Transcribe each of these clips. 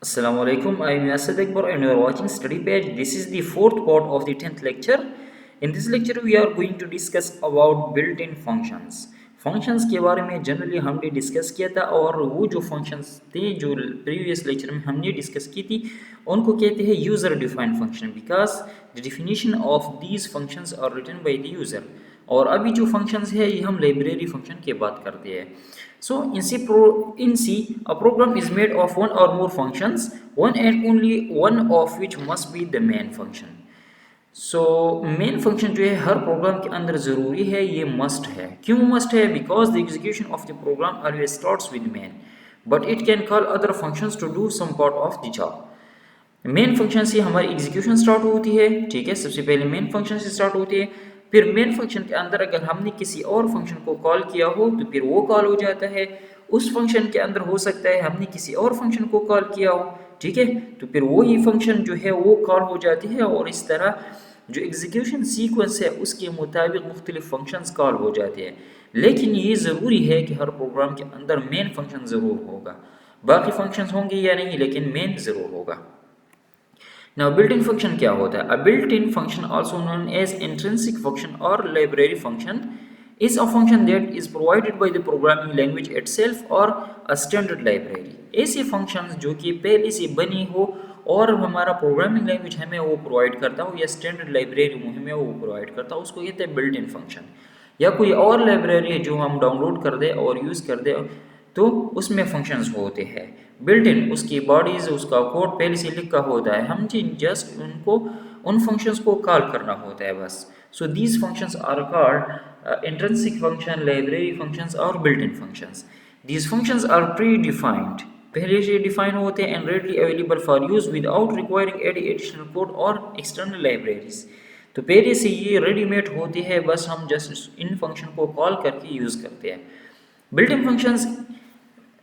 Assalamu alaikum. I am Yasir Akbar and you are watching Study Page. This is the fourth part of the 10th lecture. In this lecture, we are going to discuss about built-in functions. Functions के बारे में generally हमने discuss किया था और वो जो functions थे जो प्रीवियस लेक्चर में हमने डिस्कस की थी उनको कहते हैं user defined function because the definition of these functions are written by the user. और अभी जो फंक्शंस है ये हम लाइब्रेरी फंक्शन की बात करते हैं। So in C, a program is made of one or more functions, one and only one of which must be the main function. So main function जो है हर प्रोग्राम के अंदर ज़रूरी है, ये मस्ट है। क्यों मस्ट है? Because the execution of the program always starts with main, but it can call other functions to do some part of the job. Main function से हमारी एग्जीक्यूशन स्टार्ट होती है, ठीक है। सबसे पहले मेन फंक्शन से स्टार्ट होती है, फिर मेन फंक्शन के अंदर अगर हमने किसी और फंक्शन को कॉल किया हो तो फिर वो कॉल हो जाता है। उस फंक्शन के अंदर हो सकता है हमने किसी और फंक्शन को कॉल किया हो, ठीक है, तो फिर वही फंक्शन जो है वो कॉल हो जाती है। और इस तरह जो एग्जीक्यूशन सीक्वेंस है उसके मुताबिक मुख्तलिफ फंक्शंस कॉल हो जाते हैं। लेकिन ये ज़रूरी है कि हर प्रोग्राम के अंदर मेन फंक्शन ज़रूर होगा, बाकी फंक्शंस होंगे या नहीं लेकिन मेन ज़रूर होगा। Now built-in function क्या होता है? A built-in function also known as intrinsic function or library function is a function that is provided by the programming language itself or a standard library. ऐसे functions जो कि पहले से बनी हो और हमारा प्रोग्रामिंग लैंग्वेज हमें वो प्रोवाइड करता हो या स्टैंडर्ड लाइब्रेरी हमें वो प्रोवाइड करता हो, उसको कहते हैं बिल्ट इन फंक्शन। या कोई और लाइब्रेरी है जो हम डाउनलोड कर दे और यूज़ कर दे तो उसमें फंक्शंस होते हैं बिल्ट इन, उसकी बॉडीज उसका कोड पहले से लिखा होता है, हम जस्ट उनको उन फंक्शंस को कॉल करना होता है बस। So these functions are called intrinsic function, library functions और built in functions. These functions are pre defined, पहले से डिफाइन होते हैं and readily available for use without requiring any additional code और एक्सटर्नल लाइब्रेरीज। तो पहले से ये रेडीमेड होती है, बस हम जस्ट इन फंक्शन को कॉल करके यूज़ करते हैं। Built in functions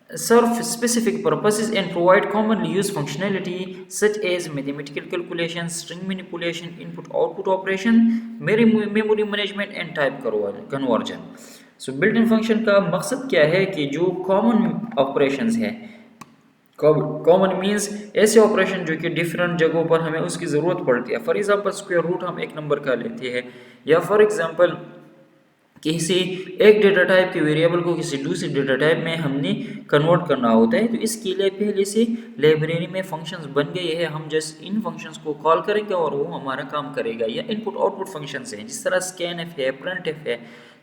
serve specific purposes and provide commonly used functionality such as mathematical calculations, string manipulation, input-output operation, memory management and type conversion. So built-in function का मकसद क्या है कि जो common operations है, कॉमन मीन्स ऐसे operation जो कि डिफरेंट जगहों पर हमें उसकी ज़रूरत पड़ती है। फॉर एग्जांपल स्क्वायर रूट हम एक नंबर का लेते हैं, या फॉर एग्जांपल किसी एक डेटा टाइप के वेरिएबल को किसी दूसरे डेटा टाइप में हमने कन्वर्ट करना होता है, तो इसके लिए पहले से लाइब्रेरी में फंक्शंस बन गए हैं, हम जस्ट इन फंक्शंस को कॉल करेंगे और वो हमारा काम करेगा। या इनपुट आउटपुट फंक्शंस हैं जिस तरह स्कैन एफ है, प्रिंट एफ है,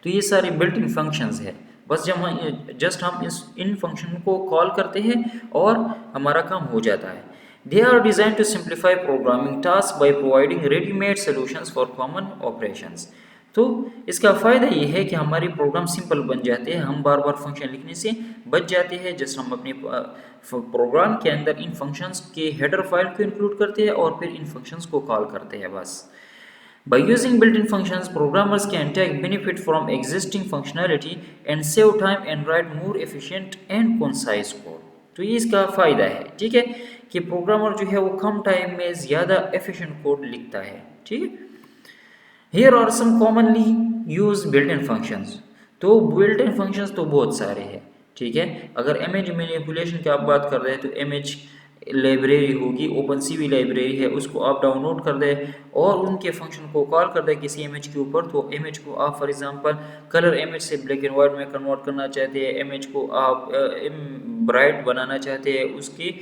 तो ये सारे बिल्ट इन फंक्शंस है। बस जब हम इन फंक्शन को कॉल करते हैं और हमारा काम हो जाता है। They are designed to simplify programming tasks by providing ready-made solutions for common operations. तो इसका फ़ायदा ये है कि हमारे प्रोग्राम सिंपल बन जाते हैं, हम बार बार फंक्शन लिखने से बच जाते हैं। जस्ट हम अपने प्रोग्राम के अंदर इन फंक्शंस के हेडर फाइल को इंक्लूड करते हैं और फिर इन फंक्शंस को कॉल करते हैं बस। By using built-in functions, programmers can take benefit from existing functionality and save time and write more efficient and concise code. तो ये इसका फ़ायदा है, ठीक है, कि प्रोग्रामर जो है वो कम टाइम में ज़्यादा एफिशिएंट कोड लिखता है, ठीक है। Here are some commonly used built-in functions. तो built-in functions तो बहुत सारे हैं, ठीक है। अगर इमेज मैनिपुलेशन की आप बात कर रहे हैं तो इमेज लाइब्रेरी होगी, ओपन सी वी लाइब्रेरी है, उसको आप डाउनलोड कर दें और उनके फंक्शन को कॉल कर दें किसी इमेज के ऊपर। तो इमेज को आप फॉर एग्जांपल कलर इमेज से ब्लैक एंड वाइट में कन्वर्ट करना चाहते हैं, इमेज को आप ब्राइट बनाना चाहते हैं, उसकी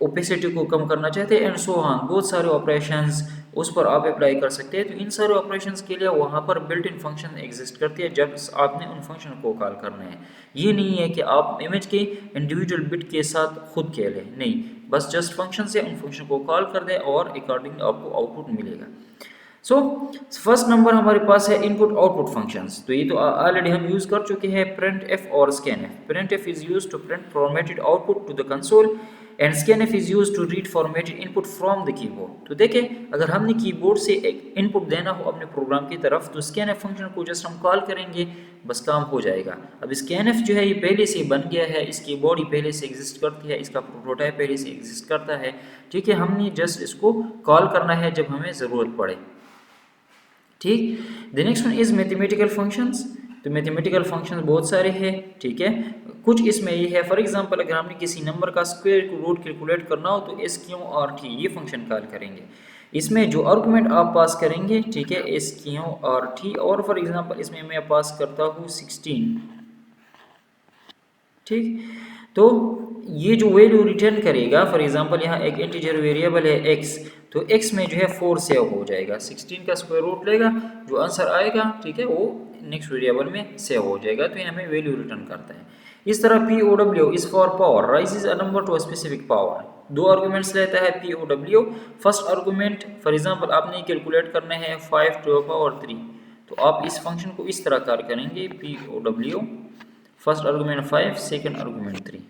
ओपेसिटी को कम करना चाहते हैं एंड सो ऑन, बहुत सारे ऑपरेशंस उस पर आप अप्लाई कर सकते हैं। तो इन सारे ऑपरेशंस के लिए वहाँ पर बिल्ट इन फंक्शन एग्जिस्ट करती है जब आपने उन फंक्शन को कॉल करना है। ये नहीं है कि आप इमेज के इंडिविजुअल बिट के साथ खुद खेलें, नहीं, बस जस्ट फंक्शन से उन फंक्शन को कॉल कर दें और अकॉर्डिंग आपको आउटपुट मिलेगा। सो फर्स्ट नंबर हमारे पास है इनपुट आउटपुट फंक्शंस। तो ये तो ऑलरेडी हम यूज़ कर चुके हैं, प्रिंट एफ और scan F. Print F is use to print formatted output to the console and scanf is used to read formatted input from the keyboard। तो देखें, अगर हमने कीबोर्ड से एक इनपुट देना हो अपने प्रोग्राम की तरफ तो scanf फंक्शन को जस्ट हम कॉल करेंगे, बस काम हो जाएगा। अब scanf जो है ये पहले से बन गया है, इसकी बॉडी पहले से एग्जिस्ट करती है, इसका प्रोटोटाइप पहले से एग्जिस्ट करता है, ठीक है। हमने जस्ट इसको कॉल करना है जब हमें ज़रूरत पड़े, ठीक। The next one is mathematical functions. तो मैथमेटिकल फंक्शन बहुत सारे हैं, ठीक है। कुछ इसमें ये है, फॉर एग्जांपल अगर हमने किसी नंबर का स्क्वायर रूट कैलकुलेट करना हो तो एस क्यू आर टी ये फंक्शन कॉल करेंगे। इसमें जो आर्गुमेंट आप पास करेंगे, ठीक है, एस क्यू आर टी, और फॉर एग्जांपल इसमें मैं पास करता हूँ 16, ठीक। तो ये जो वैल्यू रिटर्न करेगा, फॉर एग्जांपल यहाँ एक इंटीजर वेरिएबल है x, तो x में जो है 4 सेव हो जाएगा, 16 का स्क्वायर रूट लेगा, जो आंसर आएगा, ठीक है, वो नेक्स्ट वेरिएबल में सेव हो जाएगा, तो ये हमें वैल्यू रिटर्न करता है। इस तरह POW is for power, raises a number to a specific power, दो आर्गुमेंट्स लेता है POW। First argument for example आपने कैलकुलेट करना है 5 टू द पावर 3, तो आप इस फंक्शन को इस तरह कार्य करेंगे, POW first argument 5, second argument 3,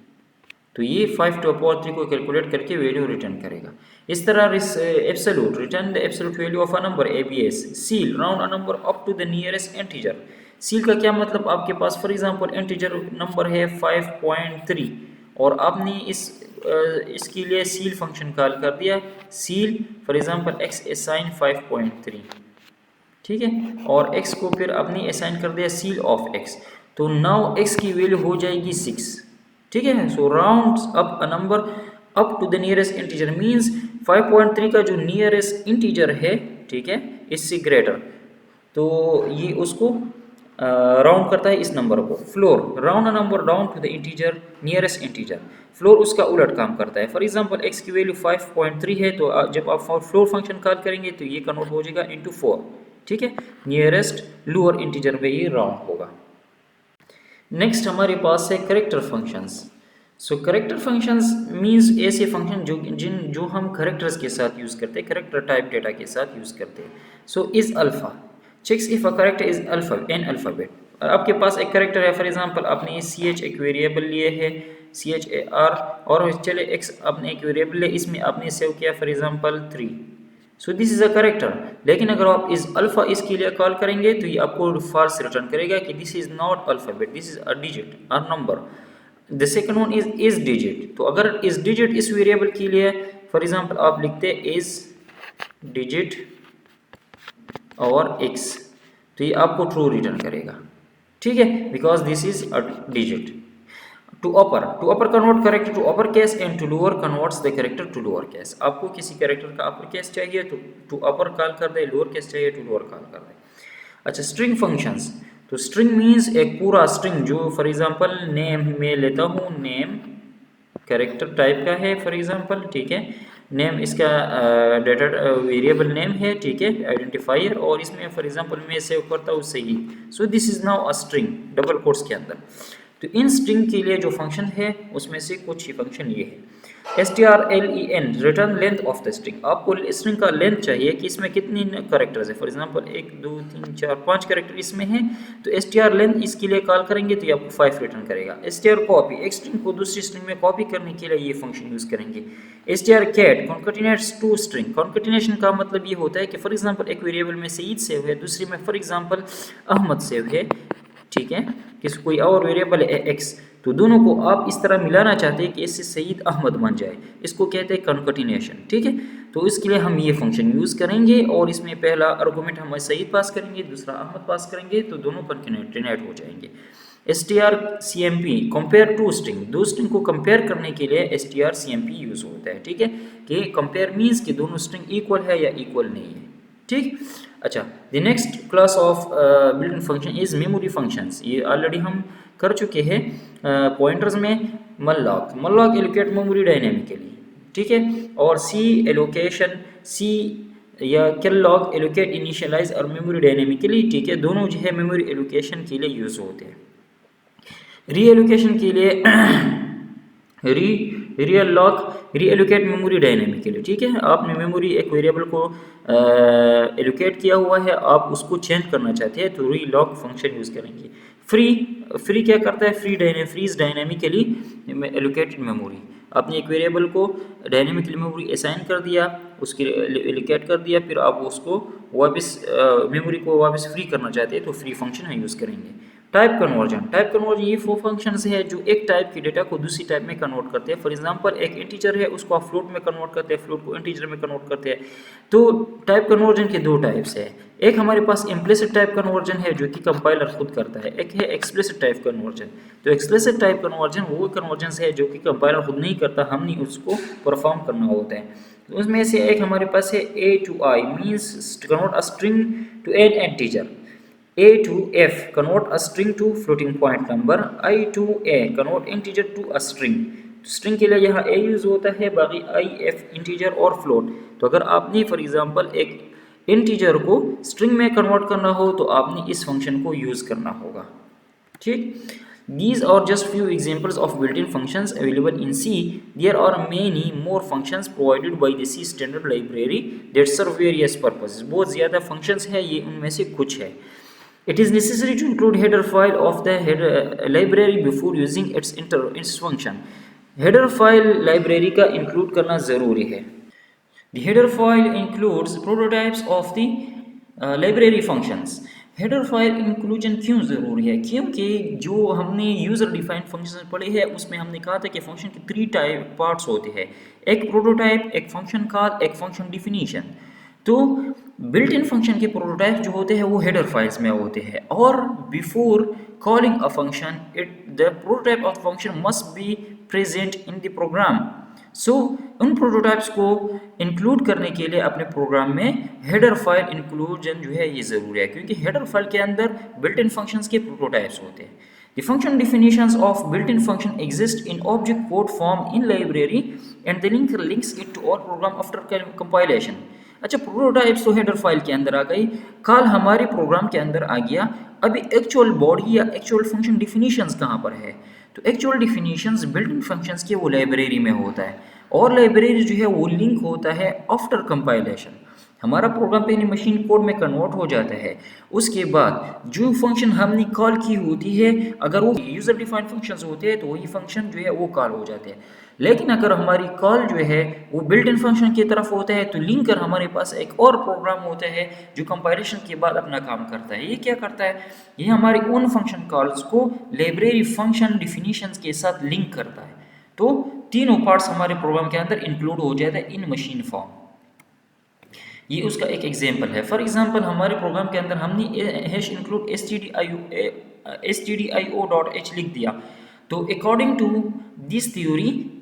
तो ये 5 टू पावर 3 को कैलकुलेट करके वैल्यू रिटर्न करेगा। इस तरह absolute return the absolute value of a number ABS। Ceil round a number up to the nearest integer. Ceil का क्या मतलब, आपके पास फॉर एग्जांपल इंटीजर नंबर है 5.3 और आपने इसके लिए सील फंक्शन कॉल कर दिया, seal for example x assign 5.3, ठीक है, और x को फिर आपने असाइन कर दिया सील ऑफ x, तो नाउ x की वैल्यू हो जाएगी 6, ठीक है। So rounds up a number up to the nearest integer means 5.3 का जो नियरेस्ट इंटीजर है, ठीक है, इससे ग्रेटर, तो ये उसको राउंड करता है इस नंबर को। Floor round a number down to the integer nearest integer, floor उसका उलट काम करता है। फॉर एग्जांपल x की वैल्यू 5.3 है, तो जब आप फ्लोर फंक्शन कॉल करेंगे तो ये कन्वर्ट हो जाएगा इनटू 4, ठीक है, नियरेस्ट लोअर इंटीजर में ये राउंड होगा। नेक्स्ट हमारे पास है करेक्टर फंक्शंस। सो करेक्टर फंक्शंस मींस ऐसे फंक्शन जो हम करेक्टर्स के साथ यूज़ करते हैं, करेक्टर टाइप डेटा के साथ यूज़ करते हैं। So is alpha checks if a character is alpha an alphabet. आपके पास एक करेक्टर है, फॉर एग्जांपल आपने CH एक वेरिएबल लिए है CHAR, और चले x आपने एक वेरिएबल है, इसमें आपने सेव किया for example 3, so this is a character. लेकिन अगर आप इस अल्फा इसके लिए कॉल करेंगे तो ये आपको फॉल्स रिटर्न करेगा कि this is not alphabet, this is a digit a number. The second one is digit, तो अगर इस डिजिट इस वेरिएबल के लिए फॉर एग्जांपल आप लिखते हैं इज डिजिट और x, तो ये आपको ट्रू रिटर्न करेगा, ठीक है, because this is a digit. To upper convert character to upper case and to lower converts the character to lower case. आपको किसी करेक्टर का अपर केस चाहिए तो टू अपर कॉल कर दे, लोअर केस चाहिए टू लोअर कॉल कर दे। अच्छा, string functions, तो स्ट्रिंग मींस एक पूरा स्ट्रिंग जो फॉर एग्जांपल नेम में लेता हूँ, नेम कैरेक्टर टाइप का है फॉर एग्जांपल, ठीक है, नेम इसका डेटा वेरिएबल नेम है, ठीक है, आइडेंटिफायर, और इसमें फॉर एग्जांपल मैं सेव करता हूँ सही, so this is now a string double quotes के अंदर। तो इन स्ट्रिंग के लिए जो फंक्शन है उसमें से कुछ ही फंक्शन ये है। strlen return length of the string, आपको स्ट्रिंग का लेंथ चाहिए कि इसमें कितनी कैरेक्टर्स है, फॉर एग्जांपल 1 2 3 4 5 कैरेक्टर इसमें है, तो str लेंथ इसके लिए कॉल करेंगे तो ये आपको 5 रिटर्न करेगा। str कॉपी, एक स्ट्रिंग को दूसरी स्ट्रिंग में कॉपी करने के लिए ये फंक्शन यूज करेंगे। str cat concatenates two string, concatenation का मतलब ये होता है कि फॉर एग्जांपल एक वेरिएबल में सईद सेव है, दूसरी में फॉर एग्जांपल अहमद सेव है, ठीक है, किस कोई और वेरिएबल है x, तो दोनों को आप इस तरह मिलाना चाहते हैं कि इससे सईद अहमद बन जाए, इसको कहते हैं कॉन्केटिनेशन, ठीक है। तो इसके लिए हम ये फंक्शन यूज़ करेंगे और इसमें पहला आर्गुमेंट हम सईद पास करेंगे, दूसरा अहमद पास करेंगे, तो दोनों कॉन्केटिनेट हो जाएंगे। strcmp कंपेयर टू स्ट्रिंग, दो स्ट्रिंग को कंपेयर करने के लिए strcmp यूज़ होता है, ठीक है, कि कंपेयर मीन्स कि दोनों स्ट्रिंग इक्वल है या इक्वल नहीं है, ठीक। अच्छा, the next class of built in function is memory functions, ये ऑलरेडी हम कर चुके हैं पॉइंटर्स में। मल्लॉक एलोकेट मेमोरी डायनेमिकली, ठीक है, और सी एलोकेशन सी या कैलॉग एलोकेट इनिशियलाइज और मेमोरी डायनेमिकली, ठीक है, दोनों जो है मेमोरी एलोकेशन के लिए यूज होते हैं। री एलोकेशन के लिए real lock reallocate memory dynamically, ठीक है, आपने मेमोरी एक वेरिएबल को एलोकेट किया हुआ है, आप उसको चेंज करना चाहते हैं, तो री लॉक फंक्शन यूज़ करेंगे। फ्री क्या करता है, फ्रीज डायनेमिकली एलोकेटेड मेमोरी, आपने एक वेरिएबल को डायनेमिकली मेमोरी असाइन कर दिया, उसके एलोकेट कर दिया, फिर आप उसको वापस मेमोरी को वापस फ्री करना चाहते हैं तो फ्री फंक्शन हम यूज़ करेंगे। टाइप कन्वर्जन ये वो फंक्शंस है जो एक टाइप की डेटा को दूसरी टाइप में कन्वर्ट करते हैं। फॉर एग्जांपल एक इंटीजर है, उसको आप फ्लोट में कन्वर्ट करते हैं, फ्लोट को इंटीजर में कन्वर्ट करते हैं। तो टाइप कन्वर्जन के दो टाइप्स है। एक हमारे पास इम्प्लिसिट टाइप कन्वर्जन है जो कि कंपाइलर खुद करता है, एक है एक्सप्लिसिट टाइप कन्वर्जन। तो एक्सप्लिसिट टाइप कन्वर्जन वो कन्वर्जन है जो कि कंपाइलर खुद नहीं करता, हमने उसको परफॉर्म करना होता है। तो उसमें से एक हमारे पास है A to I means convert a string to an integer, A to F convert a string to floating point number, I to A convert integer to a string। String के लिए यहाँ A यूज होता है, बाकी I, F integer और float. तो अगर आपने फॉर एग्जांपल एक इंटीजर को स्ट्रिंग में कन्वर्ट करना हो तो आपने इस फंक्शन को यूज करना होगा। ठीक, these are just few examples of built-in functions available in C. There are many more functions provided by the C standard library that serve various purposes। बहुत ज़्यादा functions है, ये उनमें से कुछ है। It is necessary to include header file of the header library before using its function। header file library का include करना ज़रूरी है। The header file includes prototypes of the library functions। Header file inclusion क्यों ज़रूरी है? क्योंकि जो हमने यूज़र डिफाइंड फंक्शन पढ़े हैं उसमें हमने कहा था कि फंक्शन के 3 टाइप पार्ट्स होते हैं, एक प्रोटोटाइप, एक फंक्शन कॉल, एक फंक्शन डिफिनीशन। तो बिल्ट इन फंक्शन के प्रोटोटाइप जो होते हैं वो हेडर फाइल्स में होते हैं, और before calling a function the prototype of function must be present in the program. So उन प्रोटोटाइप्स को इंक्लूड करने के लिए अपने प्रोग्राम में हेडर फाइल इंक्लूजन जो है ये ज़रूरी है, क्योंकि हेडर फाइल के अंदर बिल्ट इन फंक्शंस के प्रोटोटाइप्स होते हैं। The function definitions of built-in function exist in object code form in library and the links it to all program after compilation। अच्छा, प्रोटोटाइप्स तो हेडर फाइल के अंदर आ गई, कल हमारे प्रोग्राम के अंदर आ गया। अभी एक्चुअल बॉडी या एक्चुअल फंक्शन डिफिनीशंस कहाँ पर है? तो actual definitions built in functions के वो लाइब्रेरी में होता है, और लाइब्रेरी जो है वो लिंक होता है आफ्टर कंपाइलेशन। हमारा प्रोग्राम पहले मशीन कोड में कन्वर्ट हो जाता है, उसके बाद जो फंक्शन हमने कॉल की होती है, अगर वो यूज़र डिफाइंड फंक्शंस होते हैं तो वही फंक्शन जो है वो कॉल हो जाते हैं। लेकिन अगर हमारी कॉल जो है वो बिल्ट इन फंक्शन की तरफ होता है तो लिंकर हमारे पास एक और प्रोग्राम होता है जो कंपाइलेशन के बाद अपना काम करता है। ये क्या करता है? ये हमारी उन फंक्शन कॉल्स को लाइब्रेरी फंक्शन डिफिनीशंस के साथ लिंक करता है। तो तीनों पार्ट्स हमारे प्रोग्राम के अंदर इंक्लूड हो जाता है इन मशीन फॉर्म। ये उसका एक एग्जांपल है। फॉर एग्जांपल हमारे प्रोग्राम के अंदर हमने हैश इंक्लूड stdio.h लिख दिया, तो according to this theory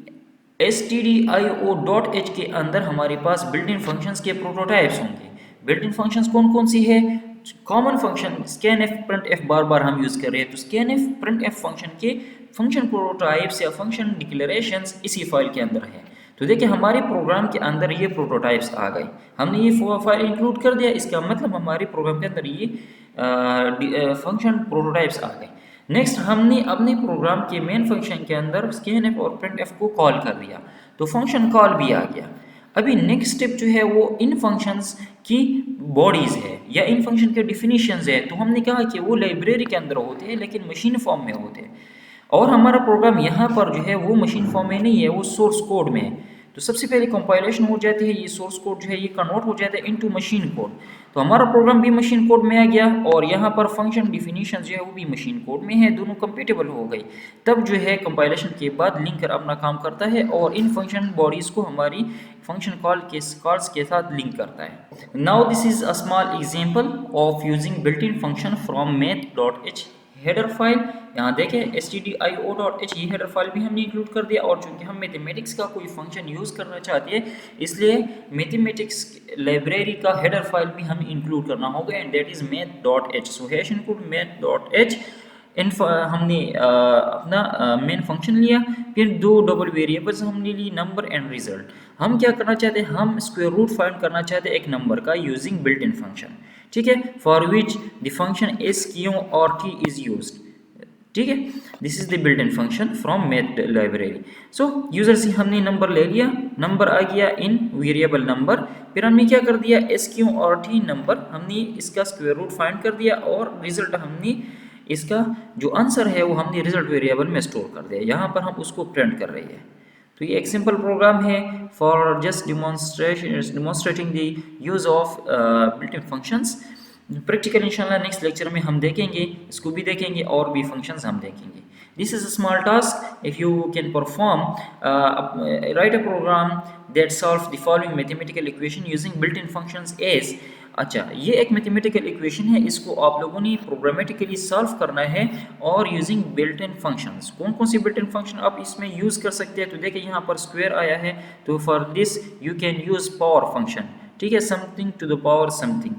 stdio.h के अंदर हमारे पास बिल्ट इन फंक्शंस के प्रोटोटाइप्स होंगे। बिल्ट इन फंक्शंस कौन कौन सी है? कॉमन फंक्शन scanf, printf बार बार हम यूज़ कर रहे हैं, तो scanf, printf फंक्शन के फंक्शन प्रोटोटाइप्स या फंक्शन डिक्लेरेशंस इसी फाइल के अंदर है। तो देखिए हमारे प्रोग्राम के अंदर ये प्रोटोटाइप्स आ गए, हमने ये फाइल इंक्लूड कर दिया, इसका मतलब हमारे प्रोग्राम के अंदर ये फंक्शन प्रोटोटाइप्स आ गए। नेक्स्ट हमने अपने प्रोग्राम के मेन फंक्शन के अंदर scanf और printf को कॉल कर दिया, तो फंक्शन कॉल भी आ गया। अभी नेक्स्ट स्टेप जो है वो इन फंक्शंस की बॉडीज़ है या इन फंक्शन के डिफिनीशंस है। तो हमने कहा कि वो लाइब्रेरी के अंदर होते हैं लेकिन मशीन फॉर्म में होते हैं, और हमारा प्रोग्राम यहाँ पर जो है वो मशीन फॉर्म में नहीं है, वो सोर्स कोड में है। तो सबसे पहले कंपाइलेशन हो जाती है, ये सोर्स कोड जो है ये कन्वर्ट हो जाता है इनटू मशीन कोड। तो हमारा प्रोग्राम भी मशीन कोड में आ गया, और यहाँ पर फंक्शन डिफिनीशन जो है वो भी मशीन कोड में है, दोनों कंपेटेबल हो गई। तब जो है कंपाइलेशन के बाद लिंकर अपना काम करता है और इन फंक्शन बॉडीज़ को हमारी फंक्शन कॉल्स के साथ लिंक करता है। Now this is a small example of using built in function from math.h header file. यहाँ देखें stdio.h ये हेडर फाइल भी हमने इंक्लूड कर दिया, और चूंकि हम मैथमेटिक्स का कोई फंक्शन यूज़ करना चाहते हैं इसलिए मैथमेटिक्स लाइब्रेरी का हेडर फाइल भी हमें इंक्लूड करना होगा, and that is math.h। So hash include math.h। हमने अपना मेन फंक्शन लिया, फिर दो डबल वेरिएबल्स हमने ली, नंबर एंड रिजल्ट। हम क्या करना चाहते हैं? हम स्क्वायर रूट फाइंड करना चाहते हैं एक नंबर का यूजिंग बिल्ट इन फंक्शन। ठीक है, for which the function sqrt is used. ठीक है, this is the built in function from math library. So user से हमने नंबर ले लिया, नंबर आ गया इन वेरिएबल नंबर, फिर हमने क्या कर दिया sqrt नंबर, हमने इसका स्क्वायर रूट फाइंड कर दिया, और रिजल्ट हमने इसका जो आंसर है वो हमने रिजल्ट वेरिएबल में स्टोर कर दिया, यहाँ पर हम उसको प्रिंट कर रहे हैं। तो ये एक सिंपल प्रोग्राम है for just demonstrating the use of built in functions. Practical इंशाल्लाह नेक्स्ट लेक्चर में हम देखेंगे, इसको भी देखेंगे और भी फंक्शंस हम देखेंगे. This is a small task. If you can perform, write a program that solves the following mathematical equation using built-in functions as. अच्छा, ये एक मैथमेटिकल इक्वेशन है, इसको आप लोगों ने प्रोग्रामेटिकली सॉल्व करना है और यूजिंग बिल्ट इन फंक्शंस. कौन कौन सी बिल्ट इन फंक्शन आप इसमें यूज़ कर सकते हैं? तो देखिए यहाँ पर स्क्वायर आया है, तो for this you can use power function. ठीक है, something to the power something.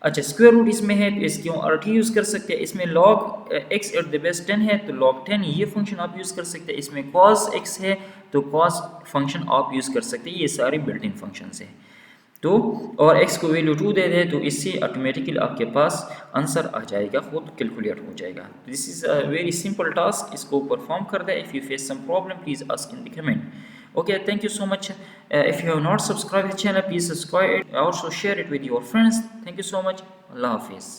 अच्छा, स्क्वायर रूट इसमें है तो इसकी अर्थ यूज़ कर सकते हैं. इसमें log x at the base 10 है तो लॉग 10 ये फंक्शन आप यूज़ कर सकते हैं. इसमें कॉस एक्स है तो कॉस फंक्शन आप यूज़ कर सकते हैं. ये सारे बिल्ट इन फंक्शंस हैं. तो और x को वैल्यू 2 दे दे तो इससे ऑटोमेटिकली आपके पास आंसर आ जाएगा, खुद कैलकुलेट हो जाएगा. This is a very simple task. इसको परफॉर्म कर दे. If you face some problem please ask in the comment. Okay, thank you so much. If you have not subscribed the channel, please subscribe it. Also share it with your friends. Thank you so much. Allah Hafiz.